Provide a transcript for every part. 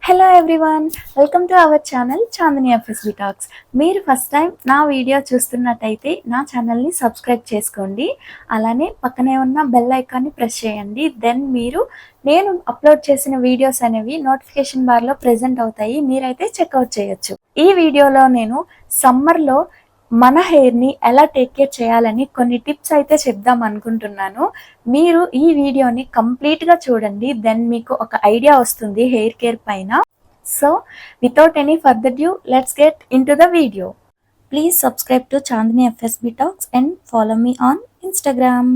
Hello everyone, welcome to our channel Chandini FSB talks. మీరు first time నా video చూస్తున్నట్టయితే నా ఛానల్ని సబ్స్క్రైబ్ చేసుకోండి. అలానే పక్కనే ఉన్న బెల్ ఐకాన్ని ప్రెస్ చేయండి. దెన్ మీరు నేను అప్లోడ్ చేసిన వీడియోస్ అనేవి నోటిఫికేషన్ బార్లో ప్రెజెంట్ అవుతాయి. మీరైతే చెక్అవుట్ చేయొచ్చు. ఈ వీడియోలో నేను సమ్మర్లో మన హెయిర్ని ఎలా టేక్ కేర్ చేయాలని కొన్ని టిప్స్ అయితే చెప్దాం అనుకుంటున్నాను. మీరు ఈ వీడియోని కంప్లీట్గా చూడండి. దెన్ మీకు ఒక ఐడియా వస్తుంది హెయిర్ కేర్ పైన. So without any further due, let's get into the video. Please subscribe to Chandini FSB talks and follow me on Instagram.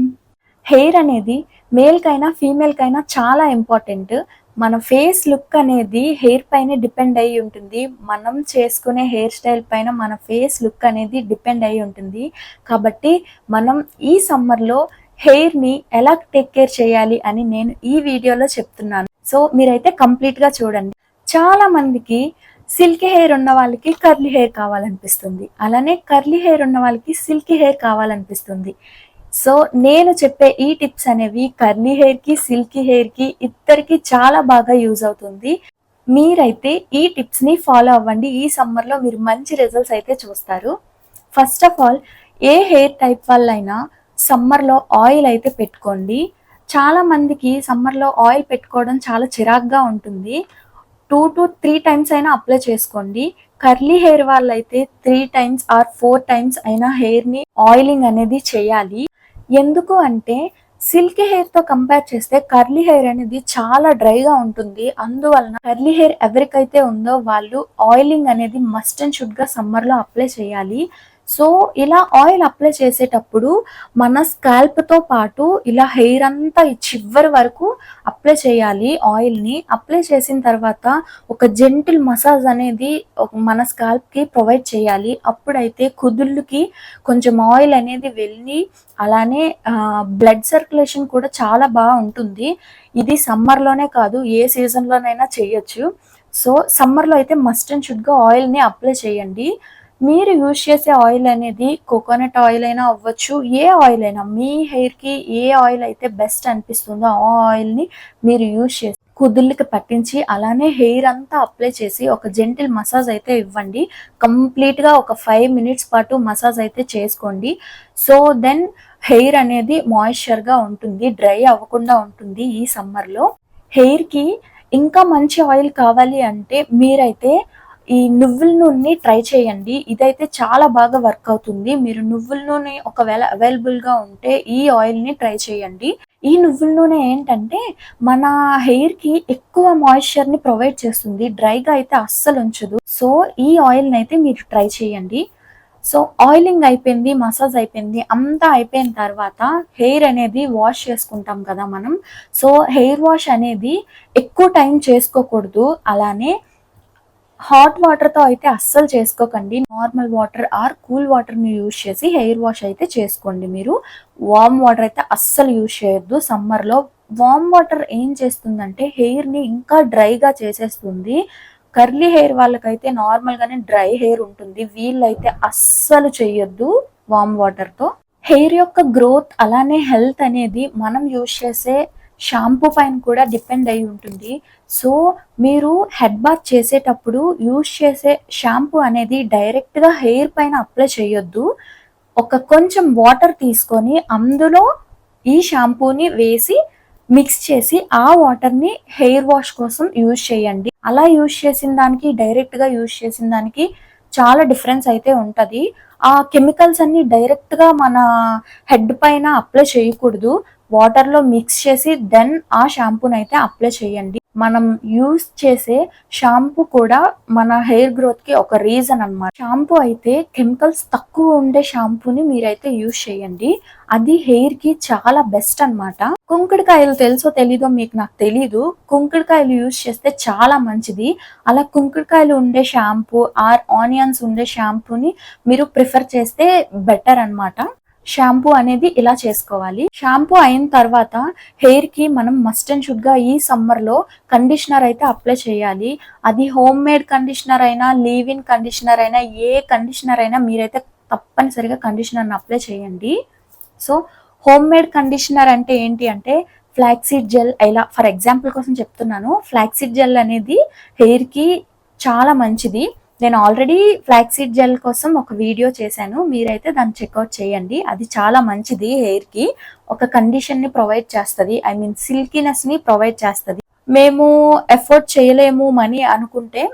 Hair అనేది మేల్కైనా ఫీమేల్కైనా చాలా ఇంపార్టెంట్. మన ఫేస్ లుక్ అనేది హెయిర్ పైన డిపెండ్ అయి ఉంటుంది. మనం చేసుకునే హెయిర్ స్టైల్ పైన మన ఫేస్ లుక్ అనేది డిపెండ్ అయి ఉంటుంది. కాబట్టి మనం ఈ సమ్మర్లో హెయిర్ని ఎలా టేక్ కేర్ చేయాలి అని నేను ఈ వీడియోలో చెప్తున్నాను. సో మీరైతే కంప్లీట్గా చూడండి. చాలా మందికి సిల్కీ హెయిర్ ఉన్న వాళ్ళకి కర్లీ హెయిర్ కావాలనిపిస్తుంది, అలానే కర్లీ హెయిర్ ఉన్న వాళ్ళకి సిల్కీ హెయిర్ కావాలనిపిస్తుంది. సో నేను చెప్పే ఈ టిప్స్ అనేవి కర్లీ హెయిర్కి సిల్కీ హెయిర్కి ఇద్దరికి చాలా బాగా యూజ్ అవుతుంది. మీరైతే ఈ టిప్స్ని ఫాలో అవ్వండి. ఈ సమ్మర్లో మీరు మంచి రిజల్ట్స్ అయితే చూస్తారు. First of all, A hair type వాళ్ళైనా సమ్మర్లో ఆయిల్ అయితే పెట్టుకోండి. చాలా మందికి సమ్మర్లో ఆయిల్ పెట్టుకోవడం చాలా చిరాగ్గా ఉంటుంది. 2 to 3 టైమ్స్ అయినా అప్లై చేసుకోండి. కర్లీ హెయిర్ వాళ్ళైతే 3 టైమ్స్ ఆర్ 4 టైమ్స్ అయినా హెయిర్ని ఆయిలింగ్ అనేది చేయాలి. ఎందుకు అంటే సిల్కీ హెయిర్తో కంపేర్ చేస్తే కర్లీ హెయిర్ అనేది చాలా డ్రైగా ఉంటుంది. అందువలన కర్లీ హెయిర్ ఎవరికైతే ఉందో వాళ్ళు ఆయిలింగ్ అనేది మస్ట్ అండ్ షుడ్గా సమ్మర్లో అప్లై చేయాలి. సో ఇలా ఆయిల్ అప్లై చేసేటప్పుడు మన స్కాల్ప్తో పాటు ఇలా హెయిర్ అంతా ఈ చివరి వరకు అప్లై చేయాలి. ఆయిల్ని అప్లై చేసిన తర్వాత ఒక జెంటిల్ మసాజ్ అనేది మన స్కాల్ప్కి ప్రొవైడ్ చేయాలి. అప్పుడైతే కుదుళ్ళకి కొంచెం ఆయిల్ అనేది వెళ్ళి అలానే బ్లడ్ సర్క్యులేషన్ కూడా చాలా బాగా ఉంటుంది. ఇది సమ్మర్లోనే కాదు, ఏ సీజన్లోనైనా చేయొచ్చు. సో సమ్మర్లో అయితే మస్ట్ అండ్ షుడ్గా ఆయిల్ని అప్లై చేయండి. మీరు యూజ్ చేసే ఆయిల్ అనేది కోకోనట్ ఆయిల్ అయినా అవ్వచ్చు, ఏ ఆయిల్ అయినా మీ హెయిర్కి ఏ ఆయిల్ అయితే బెస్ట్ అనిపిస్తుందో ఆ ఆయిల్ని మీరు యూజ్ చేసి కుదుళ్ళకి పట్టించి అలానే హెయిర్ అంతా అప్లై చేసి ఒక జెంటిల్ మసాజ్ అయితే ఇవ్వండి. కంప్లీట్గా ఒక 5 minutes పాటు మసాజ్ అయితే చేసుకోండి. సో దెన్ హెయిర్ అనేది మాయిశ్చర్గా ఉంటుంది, డ్రై అవ్వకుండా ఉంటుంది. ఈ సమ్మర్లో హెయిర్కి ఇంకా మంచి ఆయిల్ కావాలి అంటే మీరైతే ఈ నువ్వుల నూనెని ట్రై చేయండి. ఇదైతే చాలా బాగా వర్క్ అవుతుంది. మీరు నువ్వుల నూనె ఒకవేళ అవైలబుల్గా ఉంటే ఈ ఆయిల్ని ట్రై చేయండి. ఈ నువ్వుల నూనె ఏంటంటే మన హెయిర్కి ఎక్కువ మాయిశ్చర్ని ప్రొవైడ్ చేస్తుంది, డ్రైగా అయితే అస్సలు ఉంచదు. సో ఈ ఆయిల్ని అయితే మీరు ట్రై చేయండి. సో ఆయిలింగ్ అయిపోయింది, మసాజ్ అయిపోయింది, అంతా అయిపోయిన తర్వాత హెయిర్ అనేది వాష్ చేసుకుంటాం కదా మనం. సో హెయిర్ వాష్ అనేది ఎక్కువ టైం చేసుకోకూడదు. అలానే హాట్ వాటర్తో అయితే అస్సలు చేసుకోకండి. నార్మల్ వాటర్ ఆర్ కూల్ వాటర్ని యూజ్ చేసి హెయిర్ వాష్ అయితే చేసుకోండి. మీరు వార్మ్ వాటర్ అయితే అస్సలు యూజ్ చేయొద్దు. సమ్మర్లో వార్మ్ వాటర్ ఏం చేస్తుందంటే హెయిర్ని ఇంకా డ్రైగా చేసేస్తుంది. కర్లీ హెయిర్ వాళ్ళకైతే నార్మల్గానే డ్రై హెయిర్ ఉంటుంది, వీళ్ళైతే అస్సలు చేయొద్దు వార్మ్ వాటర్తో. హెయిర్ యొక్క గ్రోత్ అలానే హెల్త్ అనేది మనం యూజ్ చేసే షాంపూ పైన కూడా డిపెండ్ అయి ఉంటుంది. సో మీరు హెడ్ బాత్ చేసేటప్పుడు యూజ్ చేసే షాంపూ అనేది డైరెక్ట్గా హెయిర్ పైన అప్లై చేయొద్దు. ఒక కొంచెం వాటర్ తీసుకొని అందులో ఈ షాంపూని వేసి మిక్స్ చేసి ఆ వాటర్ని హెయిర్ వాష్ కోసం యూజ్ చేయండి. అలా యూజ్ చేసిన దానికి డైరెక్ట్గా యూజ్ చేసిన దానికి చాలా డిఫరెన్స్ అయితే ఉంటుంది. ఆ కెమికల్స్ అన్ని డైరెక్ట్గా మన హెడ్ పైన అప్లై చేయకూడదు. వాటర్లో మిక్స్ చేసి దెన్ ఆ షాంపూని అయితే అప్లై చేయండి. మనం యూజ్ చేసే షాంపూ కూడా మన హెయిర్ గ్రోత్కి ఒక రీజన్ అన్నమాట. షాంపూ అయితే కెమికల్స్ తక్కువ ఉండే షాంపూని మీరైతే యూజ్ చేయండి. అది హెయిర్కి చాలా బెస్ట్ అన్నమాట. కుంకుడుకాయలు తెలుసో తెలీదో మీకు నాకు తెలీదు. కుంకుడుకాయలు యూజ్ చేస్తే చాలా మంచిది. అలా కుంకుడుకాయలు ఉండే షాంపూ ఆర్ ఆనియన్స్ ఉండే షాంపూని మీరు ప్రిఫర్ చేస్తే బెటర్ అన్నమాట. షాంపూ అనేది ఇలా చేసుకోవాలి. షాంపూ అయిన తర్వాత హెయిర్కి మనం మస్ట్ అండ్ షుడ్గా ఈ సమ్మర్లో కండిషనర్ అయితే అప్లై చేయాలి. అది హోమ్ మేడ్ కండిషనర్ అయినా లీవ్ ఇన్ కండిషనర్ అయినా ఏ కండిషనర్ అయినా మీరైతే తప్పనిసరిగా కండిషనర్ని అప్లై చేయండి. సో హోమ్ మేడ్ కండిషనర్ అంటే ఏంటి అంటే ఫ్లాక్సీడ్ జెల్, ఇలా ఫర్ ఎగ్జాంపుల్ కోసం చెప్తున్నాను. ఫ్లాక్సీడ్ జెల్ అనేది హెయిర్కి చాలా మంచిది. నేను ఆల్రెడీ ఫ్లాక్సీడ్ జెల్ కోసం ఒక వీడియో చేశాను, మీరైతే దాన్ని చెక్అవుట్ చేయండి. అది చాలా మంచిది హెయిర్కి. ఒక కండిషన్ని ప్రొవైడ్ చేస్తుంది, ఐ మీన్ సిల్కీనెస్ని ప్రొవైడ్ చేస్తుంది. మేము ఎఫోర్డ్ చేయలేము మనీ అనుకుంటే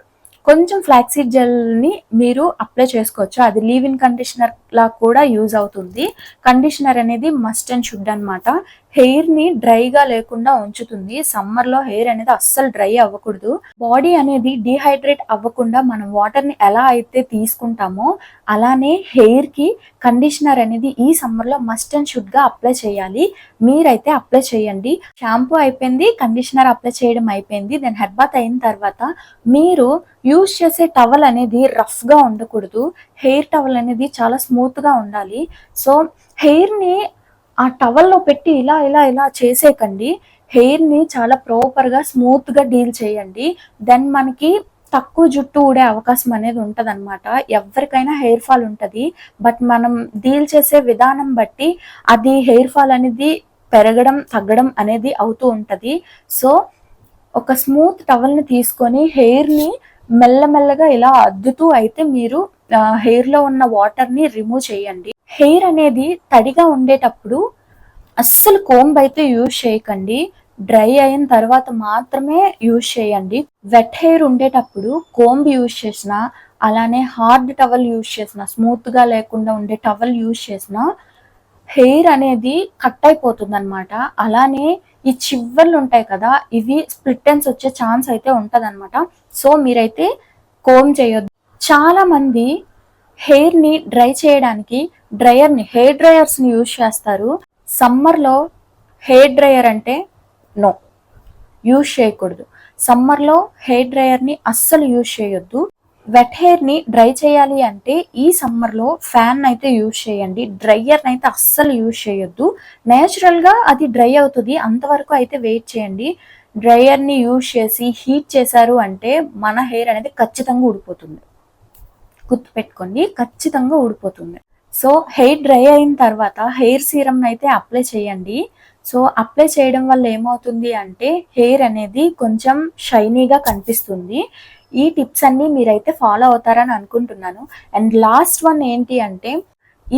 కొంచెం ఫ్లాక్సీడ్ జెల్ని మీరు అప్లై చేసుకోవచ్చు. అది లీవ్ ఇన్ కండిషనర్ లా కూడా యూజ్ అవుతుంది. కండిషనర్ అనేది మస్ట్ అండ్ షుడ్ అనమాట. హెయిర్ని డ్రైగా లేకుండా ఉంచుతుంది. సమ్మర్లో హెయిర్ అనేది అస్సలు డ్రై అవ్వకూడదు. బాడీ అనేది డిహైడ్రేట్ అవ్వకుండా మనం వాటర్ని ఎలా అయితే తీసుకుంటామో అలానే హెయిర్కి కండిషనర్ అనేది ఈ సమ్మర్లో మస్ట్ అండ్ షుడ్గా అప్లై చేయాలి. మీరైతే అప్లై చేయండి. షాంపూ అయిపోయింది, కండిషనర్ అప్లై చేయడం అయిపోయింది. దెన్ హెడ్ బాత్ అయిన తర్వాత మీరు యూజ్ చేసే టవల్ అనేది రఫ్గా ఉండకూడదు. హెయిర్ టవల్ అనేది చాలా స్మూత్గా ఉండాలి. సో హెయిర్ని ఆ టవల్లో పెట్టి ఇలా ఇలా ఇలా చేసేకండి. హెయిర్ని చాలా ప్రాపర్గా స్మూత్గా డీల్ చేయండి. దెన్ మనకి తక్కువ జుట్టు ఊడే అవకాశం అనేది ఉంటుంది అనమాట. ఎవరికైనా హెయిర్ ఫాల్ ఉంటుంది, బట్ మనం డీల్ చేసే విధానం బట్టి అది హెయిర్ ఫాల్ అనేది పెరగడం తగ్గడం అనేది అవుతూ ఉంటుంది. సో ఒక స్మూత్ టవల్ని తీసుకొని హెయిర్ని మెల్లమెల్లగా ఇలా అద్దుతూ అయితే మీరు హెయిర్లో ఉన్న వాటర్ని రిమూవ్ చేయండి. హెయిర్ అనేది తడిగా ఉండేటప్పుడు అస్సలు కోంబ్ అయితే యూజ్ చేయకండి. డ్రై అయిన తర్వాత మాత్రమే యూజ్ చేయండి. వెట్ హెయిర్ ఉండేటప్పుడు కోంబ్ యూజ్ చేసిన, అలానే హార్డ్ టవల్ యూజ్ చేసిన, స్మూత్గా లేకుండా ఉండే టవల్ యూజ్ చేసిన హెయిర్ అనేది కట్ అయిపోతుంది అనమాట. అలానే ఈ చివర్లు ఉంటాయి కదా, ఇవి స్ప్లిట్ ఎండ్స్ వచ్చే ఛాన్స్ అయితే ఉంటుంది అనమాట. సో మీరైతే కోమ్ చేయొద్దు. చాలా మంది హెయిర్ని డ్రై చేయడానికి హెయిర్ డ్రయర్స్ని యూజ్ చేస్తారు. సమ్మర్లో హెయిర్ డ్రయర్ అంటే నో, యూజ్ చేయకూడదు. సమ్మర్లో హెయిర్ డ్రయర్ని అస్సలు యూజ్ చేయొద్దు. వెట్ హెయిర్ని డ్రై చేయాలి అంటే ఈ సమ్మర్లో ఫ్యాన్ అయితే యూజ్ చేయండి. డ్రయ్యర్ని అయితే అస్సలు యూజ్ చేయొద్దు. నేచురల్గా అది డ్రై అవుతుంది, అంతవరకు అయితే వెయిట్ చేయండి. డ్రయ్యర్ని యూజ్ చేసి హీట్ చేశారు అంటే మన హెయిర్ అనేది ఖచ్చితంగా ఊడిపోతుంది. గుర్తుపెట్టుకోండి, ఖచ్చితంగా ఊడిపోతుంది. సో హెయిర్ డ్రై అయిన తర్వాత హెయిర్ సీరమ్ అయితే అప్లై చేయండి. సో అప్లై చేయడం వల్ల ఏమవుతుంది అంటే హెయిర్ అనేది కొంచెం షైనీగా కనిపిస్తుంది. ఈ టిప్స్ అన్నీ మీరైతే ఫాలో అవుతారని అనుకుంటున్నాను. అండ్ లాస్ట్ వన్ ఏంటి అంటే,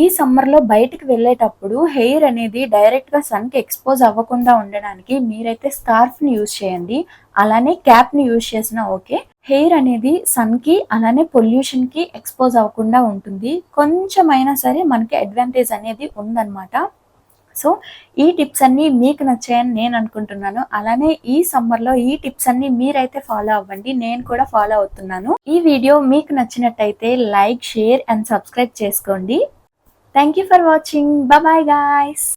ఈ సమ్మర్లో బయటకు వెళ్ళేటప్పుడు హెయిర్ అనేది డైరెక్ట్గా సన్కి ఎక్స్పోజ్ అవ్వకుండా ఉండడానికి మీరైతే స్కార్ఫ్ని యూజ్ చేయండి. అలానే క్యాప్ని యూజ్ చేసినా ఓకే. హెయిర్ అనేది సన్కి అలానే పొల్యూషన్కి ఎక్స్పోజ్ అవ్వకుండా ఉంటుంది. కొంచెమైనా సరే మనకి అడ్వాంటేజ్ అనేది ఉందన్నమాట. సో ఈ టిప్స్ అన్నీ మీకు నచ్చాయని నేను అనుకుంటున్నాను. అలానే ఈ సమ్మర్లో ఈ టిప్స్ అన్నీ మీరైతే ఫాలో అవ్వండి. నేను కూడా ఫాలో అవుతున్నాను. ఈ వీడియో మీకు నచ్చినట్టయితే లైక్, షేర్ అండ్ సబ్స్క్రైబ్ చేసుకోండి. Thank you for watching. Bye guys.